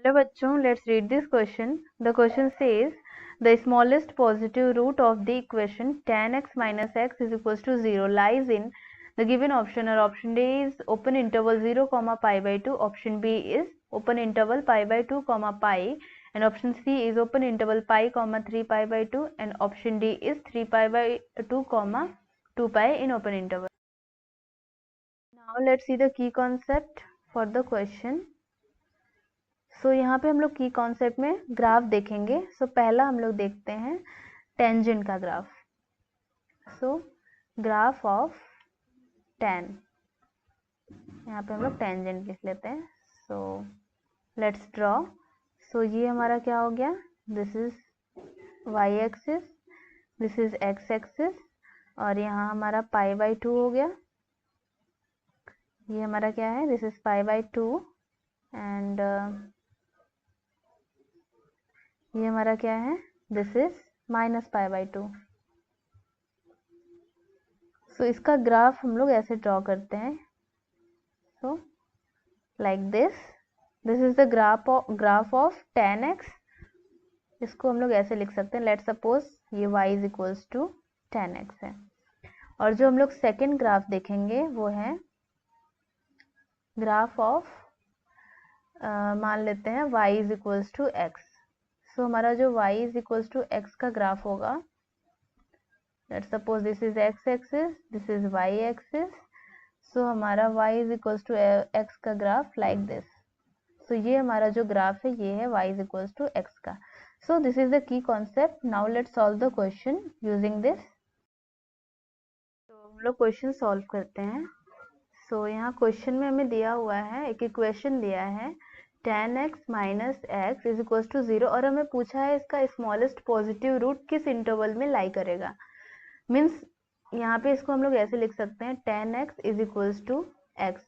Hello bachchon, let's read this question. The question says the smallest positive root of the equation tan x minus x is equals to 0 lies in the given option, or option A is open interval 0 comma pi by 2, option B is open interval pi by 2 comma pi, and option C is open interval pi comma 3 pi by 2, and option D is 3 pi by 2 comma 2 pi in open interval. Now let's see the key concept for the question. सो यहाँ पे हम लोग की concept में graph देखेंगे. सो पहला हम लोग देखते हैं टेंजेंट का graph. So graph of tan, यहाँ पे हम लोग टेंजेंट लिख लेते हैं. So let's draw. सो ये हमारा क्या हो गया, this is Y axis, this is X axis, और यहाँ हमारा पाई बाई 2 हो गया. ये हमारा क्या है, this is pi by 2, and ये हमारा क्या है, this is minus pi by 2. So इसका ग्राफ हम लोग ऐसे ड्रॉ करते हैं. So like this is the graph of tan x. इसको हम लोग ऐसे लिख सकते हैं. लेट सपोज ये y is equals to tan x है. और जो हम लोग सेकेंड ग्राफ देखेंगे वो है ग्राफ ऑफ मान लेते हैं y is equals to x. So हमारा जो y is equals to x का ग्राफ होगा, let's suppose this is x axis, this is y axis. So हमारा y is equals to x का ग्राफ लाइक दिस. सो ये हमारा जो graph है ये है y is equals to x का. So this is the key concept. Now let's solve the question using this. तो हम लोग क्वेश्चन सॉल्व करते हैं. सो यहाँ क्वेश्चन में हमें दिया हुआ है, एक इक्वेशन दिया है tan x minus X is equal to 0, और हमें पूछा है इसका स्मॉलेस्ट पॉजिटिव रूट किस इंटरवल में लाई करेगा. मीन्स यहाँ पे इसको हम लोग ऐसे लिख सकते हैं tan x is equal to x.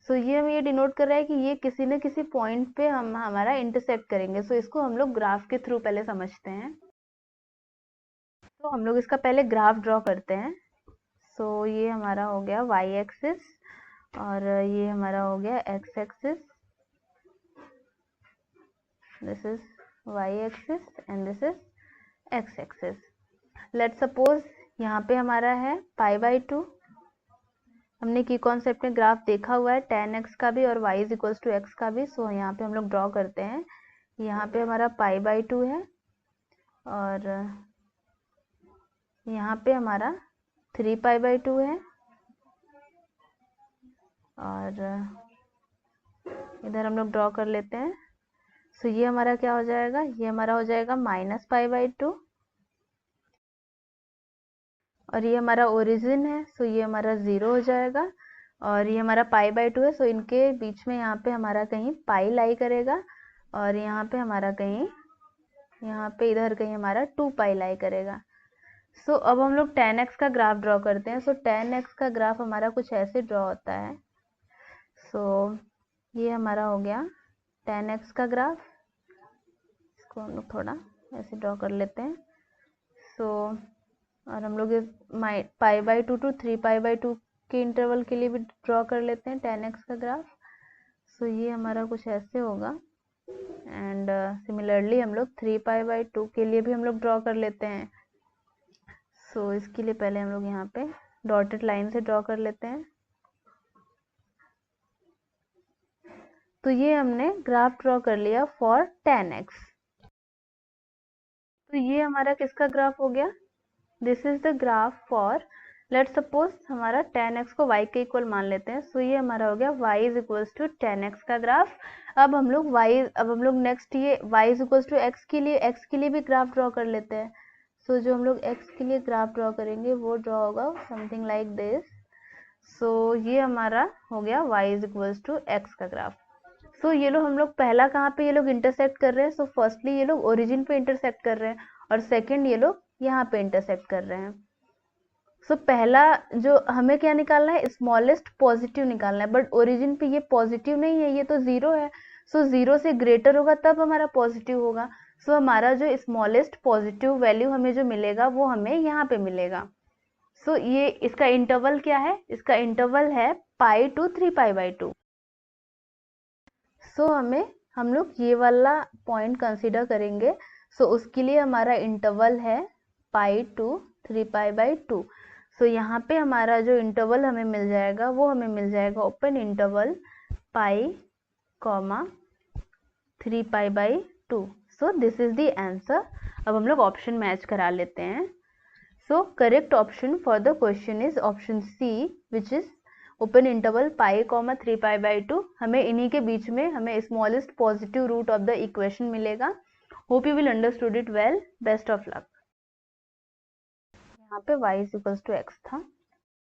So ये हम ये डिनोट कर रहा है कि ये किसी न किसी पॉइंट पे हम हमारा इंटरसेक्ट करेंगे. सो इसको हम लोग ग्राफ के थ्रू पहले समझते हैं. तो हम लोग इसका पहले ग्राफ ड्रॉ करते हैं. सो ये हमारा हो गया y एक्सिस, और ये हमारा हो गया x axis. This is y axis and this is x axis. Let's suppose यहाँ पे हमारा है पाई बाई 2. हमने की कॉन्सेप्ट में ग्राफ देखा हुआ है tan x का भी और y is equals to x का भी. सो यहाँ पे हम लोग ड्रॉ करते हैं. यहाँ पे हमारा पाई बाई 2 है, और यहाँ पे हमारा 3 पाई बाई 2 है, और इधर हम लोग ड्रॉ कर लेते हैं. सो ये हमारा क्या हो जाएगा, ये हमारा हो जाएगा माइनस पाई बाई 2, और ये हमारा ओरिजिन है. सो ये हमारा 0 हो जाएगा, और ये हमारा पाई बाई 2 है. सो इनके बीच में यहाँ पे हमारा कहीं पाई लाई करेगा, और यहाँ पे हमारा कहीं, यहाँ पे इधर कहीं हमारा 2 पाई लाई करेगा. सो अब हम लोग tan x का ग्राफ ड्रॉ करते हैं. सो tan x का ग्राफ हमारा कुछ ऐसे ड्रॉ होता है. सो ये हमारा हो गया tan x का ग्राफ. इसको हम लोग थोड़ा ऐसे ड्रॉ कर लेते हैं. सो और हम लोग pi by 2 to 3 pi by 2 के इंटरवल के लिए भी ड्रॉ कर लेते हैं tan x का ग्राफ. सो ये हमारा कुछ ऐसे होगा, एंड सिमिलरली हम लोग 3 पाई बाई 2 के लिए भी हम लोग ड्रॉ कर लेते हैं. सो इसके लिए पहले हम लोग यहाँ पे डॉटेड लाइन से ड्रॉ कर लेते हैं. तो ये हमने ग्राफ ड्रॉ कर लिया फॉर tan x. तो ये हमारा किसका ग्राफ हो गया, this is the graph for, let suppose हमारा tan x को y के इक्वल मान लेते हैं. सो ये हमारा हो गया y is equals to tan x का ग्राफ. अब हम लोग नेक्स्ट ये y is equals to x के लिए भी ग्राफ ड्रॉ कर लेते हैं. सो जो हम लोग x के लिए ग्राफ ड्रॉ करेंगे वो ड्रॉ होगा समथिंग लाइक दिस. सो ये हमारा हो गया y is equals to x का ग्राफ. सो ये लोग हम लोग पहला कहाँ पे ये लोग इंटरसेक्ट कर रहे हैं. सो फर्स्टली ये लोग ओरिजिन पे इंटरसेक्ट कर रहे हैं, और सेकेंड ये लोग यहाँ पे इंटरसेक्ट कर रहे हैं. सो पहला जो हमें क्या निकालना है, स्मॉलेस्ट पॉजिटिव निकालना है. बट ओरिजिन पे ये पॉजिटिव नहीं है, ये तो 0 है. सो 0 से ग्रेटर होगा तब हमारा पॉजिटिव होगा. सो हमारा जो स्मॉलेस्ट पॉजिटिव वैल्यू हमें जो मिलेगा वो हमें यहाँ पे मिलेगा. सो ये इसका इंटरवल क्या है, इसका इंटरवल है पाई टू 3 पाई बाई 2. सो हमें हम लोग ये वाला पॉइंट कंसीडर करेंगे। सो उसके लिए हमारा इंटरवल है पाई टू 3π/2। सो यहाँ पे हमारा जो इंटरवल हमें मिल जाएगा वो हमें मिल जाएगा open interval pi, 3π/2। So this is the answer. अब हम लोग ऑप्शन मैच करा लेते हैं। So correct option for the question is option C, which is open interval pi, 3π/2। हमें इन्हीं के बीच में हमें smallest positive root of the equation मिलेगा। Hope you will understood it well. Best of luck. यहाँ पे y = x था।